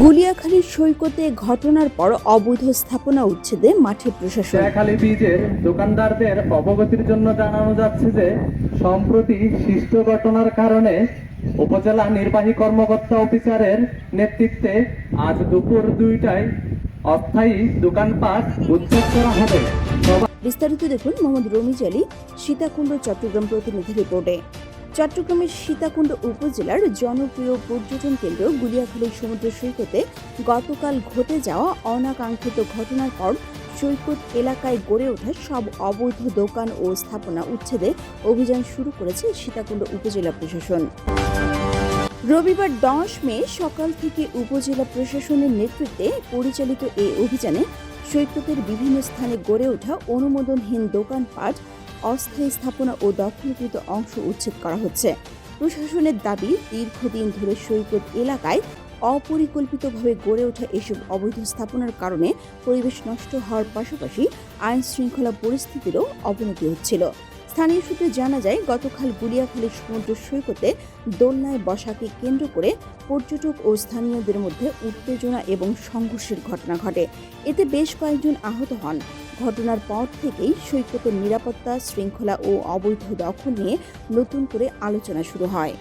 গুলিয়াখালীর সৈকতে ঘটনার পর অবৈধ স্থাপনা উচ্ছেদে মাঠে প্রশাসন। গুলিয়াখালী ব্রিজের দোকানদারদের অবগতির জন্য জানানো যাচ্ছে যে সম্প্রতি সৃষ্ট ঘটনার কারণে উপজেলা নির্বাহী কর্মকর্তা অফিসারের নেতৃত্বে আজ দুপুর 2টায় অস্থায়ী দোকানপাট উচ্ছেদ করা হবে। বিস্তারিত দেখুন মোহাম্মদ রমিজ আলী, সীতাকুণ্ড চট্টগ্রাম প্রতিনিধি রিপোর্টে। চট্টগ্রামের সীতাকুণ্ড উপজেলার জনপ্রিয় পর্যটন কেন্দ্র গুলিয়াখালী সমুদ্র সৈকতে গতকাল ঘটে যাওয়া অনাকাঙ্ক্ষিত ঘটনার পর সৈকত এলাকায় গড়ে ওঠা সব অবৈধ দোকান ও স্থাপনা উচ্ছেদে অভিযান শুরু করেছে সীতাকুণ্ড উপজেলা প্রশাসন। রবিবার 10 মে সকাল থেকে উপজেলা প্রশাসনের নেতৃত্বে পরিচালিত এই অভিযানে সৈকতের বিভিন্ন স্থানে গড়ে ওঠা অনুমোদনহীন দোকানপাট, অস্থায়ী স্থাপনা ও দখলকৃত অংশ উচ্ছেদ করা হচ্ছে। প্রশাসনের দাবি, দীর্ঘদিন ধরে সৈকত এলাকায় অপরিকল্পিতভাবে গড়ে ওঠা এসব অবৈধ স্থাপনার কারণে পরিবেশ নষ্ট হওয়ার পাশাপাশি আইন শৃঙ্খলা পরিস্থিতিরও অবনতি হচ্ছিল। স্থানীয় সূত্রে জানা যায়, গতকাল গুলিয়াখালীর সমুদ্র সৈকতে দোলনায় বসাকে কেন্দ্র করে পর্যটক ও স্থানীয়দের মধ্যে উত্তেজনা এবং সংঘর্ষের ঘটনা ঘটে। এতে বেশ কয়েকজন আহত হন। ঘটনার পর থেকেই সৈকতের নিরাপত্তা, শৃঙ্খলা ও অবৈধ দখল নিয়ে নতুন করে আলোচনা শুরু হয়।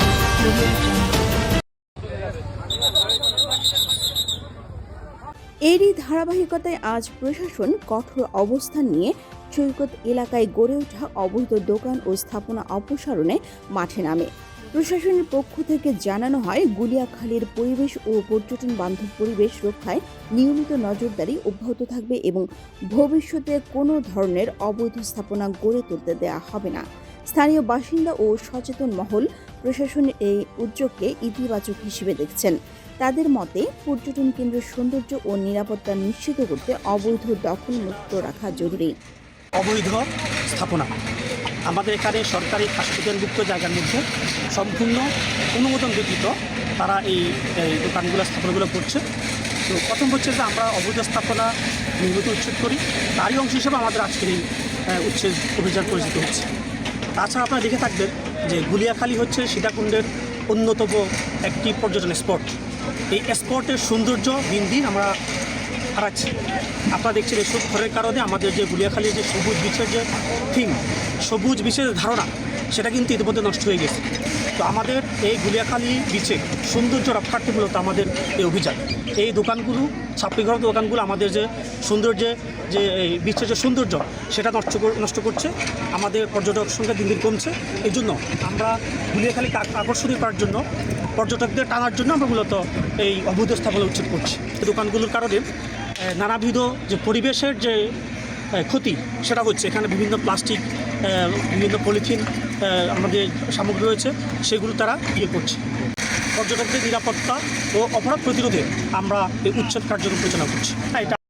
এরই ধারাবাহিকতায় আজ প্রশাসন কঠোর অবস্থান নিয়ে সৈকত এলাকায় গড়ে ওঠা অবৈধ দোকান ও স্থাপনা অপসারণে মাঠে নামে। প্রশাসনের পক্ষ থেকে জানানো হয়, গুলিয়াখালীর পরিবেশ ও পর্যটন বান্ধব পরিবেশ রক্ষায় নিয়মিত নজরদারি অব্যাহত থাকবে এবং ভবিষ্যতে কোনো ধরনের অবৈধ স্থাপনা গড়ে তুলতে দেওয়া হবে না। স্থানীয় বাসিন্দা ও সচেতন মহল প্রশাসনের এই উদ্যোগকে ইতিবাচক হিসেবে দেখছেন। তাদের মতে, পর্যটন কেন্দ্রের সৌন্দর্য ও নিরাপত্তা নিশ্চিত করতে অবৈধ দখল মুক্ত রাখা জরুরি। অবৈধ স্থাপনা আমাদের এখানে সরকারি খাসভুক্ত জায়গার মধ্যে সম্পূর্ণ অনুমোদন ব্যতীত তারা এই দোকানগুলো স্থাপনাগুলো করছে। তো প্রথম হচ্ছে যে আমরা অবৈধ স্থাপনা নিয়মিত উচ্ছেদ করি, তারই অংশ হিসেবে আমাদের আজকের এই উচ্ছেদ অভিযান পরিচিত হচ্ছে। তাছাড়া আপনারা দেখে থাকবেন যে গুলিয়াখালী হচ্ছে সীতাকুণ্ডের অন্যতম একটি পর্যটন স্পট। এই স্পটের সৌন্দর্য দিন দিন আমরা হারাচ্ছি। আপনারা দেখছেন এসব ঘরের কারণে আমাদের যে গুলিয়াখালীর যে সবুজ বিচের যে থিম, সবুজ বিচের ধারণা, সেটা কিন্তু ইতিমধ্যে নষ্ট হয়ে গেছে। তো আমাদের এই গুলিয়াখালী বিচে সৌন্দর্য রক্ষার্থে মূলত আমাদের এই অভিযান। এই দোকানগুলো, ছাপড়িঘর দোকানগুলো আমাদের যে সৌন্দর্যে যে এই বিচের যে সৌন্দর্য, সেটা নষ্ট করছে। আমাদের পর্যটক সংখ্যা দিন দিন কমছে। এই জন্য আমরা গুলিয়াখালীকে আকর্ষণীয় করার জন্য, পর্যটকদের টানার জন্য আমরা মূলত এই অবৈধ স্থাপনা উচ্ছেদ করছি। এই দোকানগুলোর কারণে নানাবিধ যে পরিবেশের যে ক্ষতি, সেটা হচ্ছে। এখানে বিভিন্ন প্লাস্টিক, বিভিন্ন পলিথিন আমাদের সামগ্রী রয়েছে, সেগুলো তারা করছে। পর্যটকদের নিরাপত্তা ও অপরাধ প্রতিরোধে আমরা এই উচ্ছেদ কার্যক্রম পরিচালনা করছি।